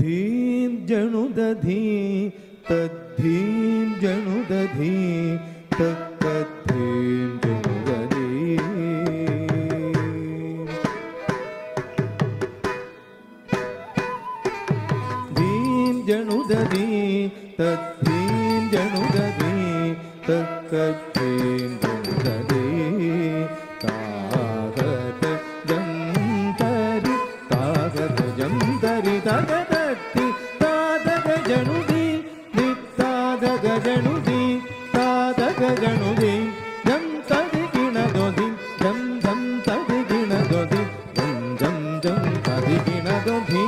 धीं जनुदधी तद्धीं जनुदधी तद्धीं जनुदधी धीं जनुदधी तद्धीं जनुदधी तद्धीं जनुदधी तागत जंतरि तागत जंतरि तगदत्ति तादग जनुदी नित्तादग जनुदी तादग जनुदी जम तदि गिणदोदि जम जम तदि गिणदोदि जम जम जम तदि गिणदोदि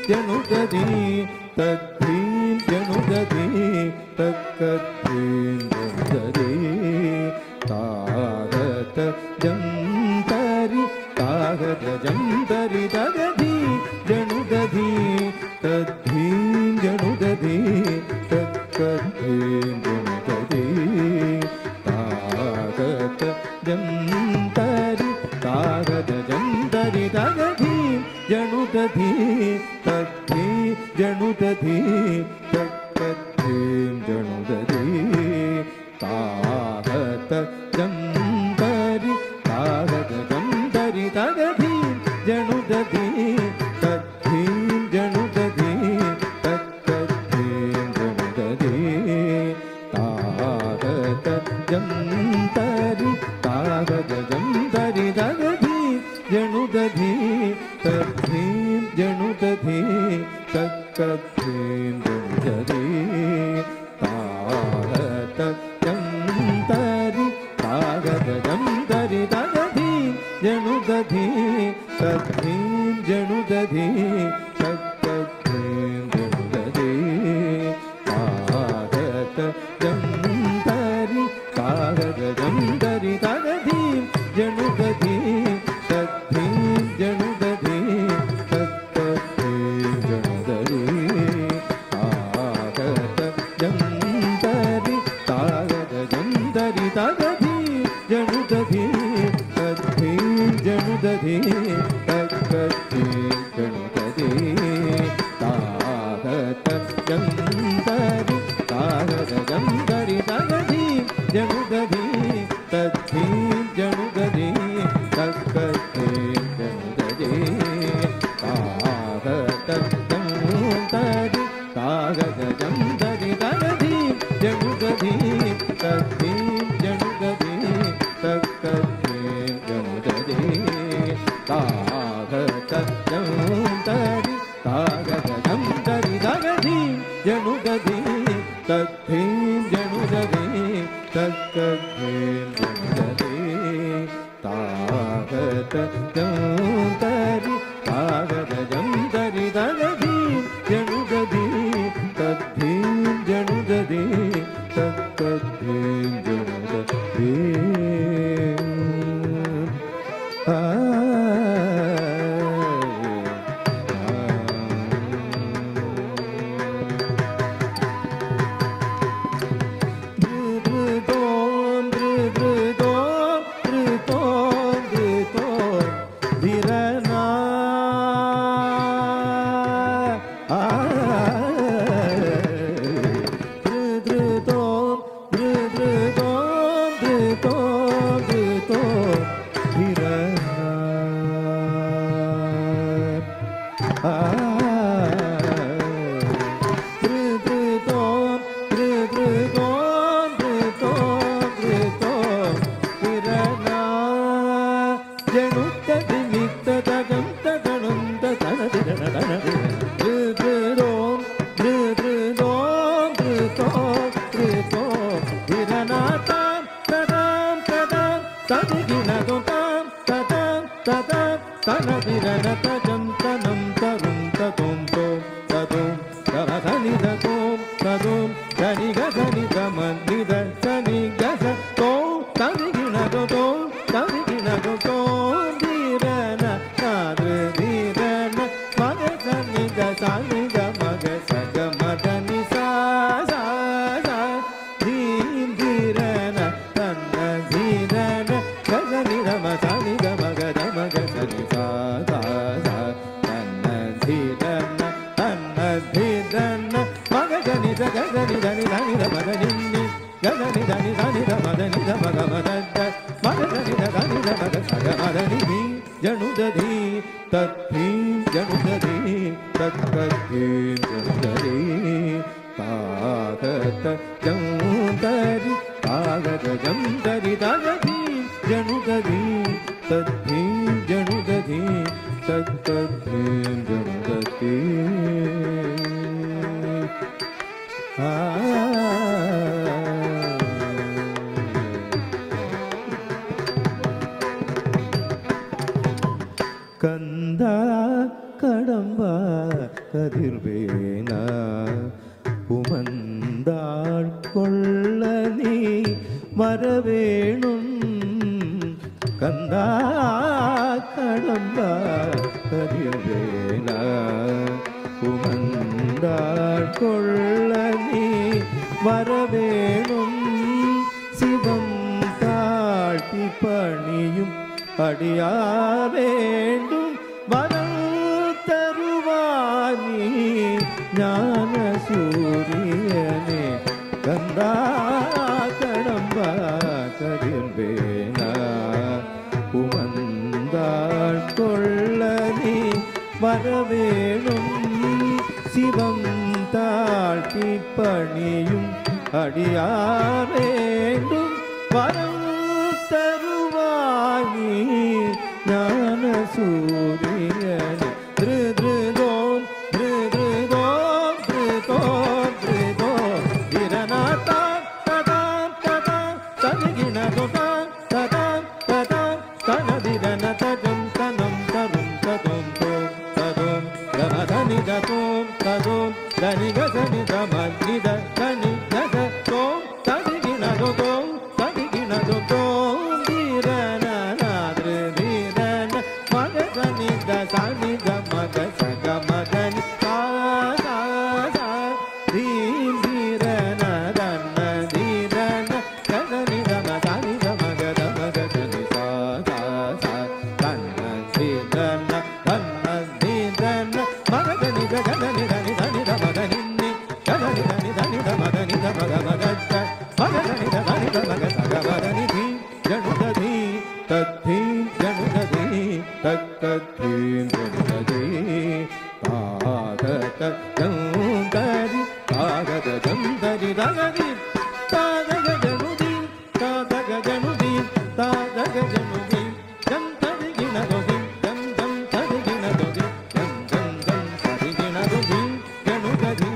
जनुदधि तद्धीं जनुदधि तद्धीं जनुदधि तागत जंतरि तागत जंतरि तगधि जनुदधि तद्धीं जनुदधि तद्धीं जनुदधि तागत जंतरि तागत जंतरि तगधि जनुदधि तद्धीं जनुदधि तद्धीं जनुदधि तागत जंतरि तागत जंतरि तगधि जनुदधि तद्धीं जनुदधि तद्धीं जनुदधि तागत जंतरि तागत जंतरि तगधि जनुदधि तद्धीं जनुदधि तद्धीं जनुदधि तागत जंतरि तागत जंतरि तगधि जनुदधि तद्धीं जनुदधि तद्धीं जनुदधि तागत जंतरि तागत जंतरि तगधि जनुदधि तद्धीं जनुदधि तद्धीं जनुदधि तागत जंतरि तागत जंतरि तगधि जनुदधि तद्धीं जनुदधि तद्धीं जनुदधि तागत जंतरि तागत जंतरि तगधि जनुदधि तद्धीं जनुदधि तद्धीं जनुदधि तागत जंतरि तागत जंतरि तगधि जनुदधि तद्धीं जनुदधि तद्धीं जनुदधि तागत जंतरि तागत जंतरि तगधि जनुदधि तद्धीं जनुदधि तद्धीं जनुदधि तागत जंतरि तागत जंतरि तगधि जनुदधि तद्धीं जनुदधि तद्धीं जनुदधि तद्धीं जनुदधि तागत जन्तरि तागत जन्तरि तद्धीं जनुदधि तद्धीं जनुदधि तद्धीं जनुदधि कंदा கடம்பா கதிர்வேன உமந்தாள் கொள்ள நீ வரவேணும் கந்தா கடம்பா கதிர்வேன உமந்தாள் கொள்ள நீ வரவேணும் சிவம் தாழ்த்தி பணியும் அடியா வேண்டும் வரம் தருவானி ஞான சூரியனே கந்தா கடம்பா கதிர்வேனா உமந்தாள் கொள்ள நீ வரவேணும் சிவம் தாழ்த்தி பணியும் அடியா வேண்டும் வரம் தருவானி ஞான சூரியனே திருதோம் திருதோம் திருதோம் திருதோம் விரநாதா ததாம் ததாம் தனிகிணதோதாம் ததாம் ததாம் தனதிரன தகம் தனம் தரும் ததோம் தோம் ததோம் தமதனிதோம் ததோம் தனிகதனிதமனித தனிகத தோம் தனிகிணதோம் தனிகிணதோம் Sani gamaga sagamagani sa sa sa dim dirana danna dirana gadani gama sani gamaga damaga dani sa sa sa danna dirana magadani gadani dani dani damagani ni gadani dani dani damagani damaga magatta magadani dani damaga sagamagani di janudadi tadhi janudadi तद्धीं जनुदधि तागत जन्तरि तागत जन्तरि दगधि तागत जनुदि तागत जनुदि तागत जनुदि जन्तरि गिणदधि जन्तरि गिणदधि जन्तरि गिणदधि जनुदधि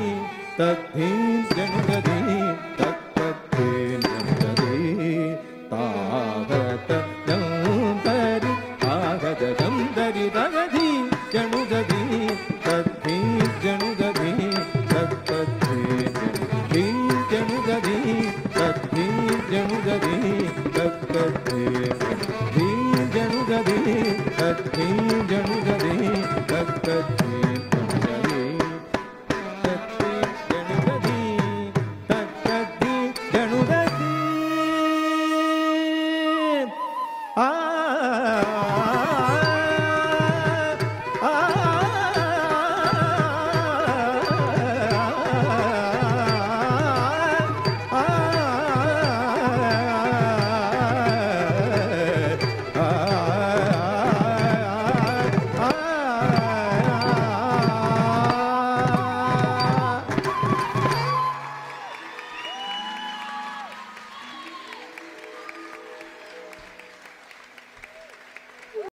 तद्धीं जनुदधि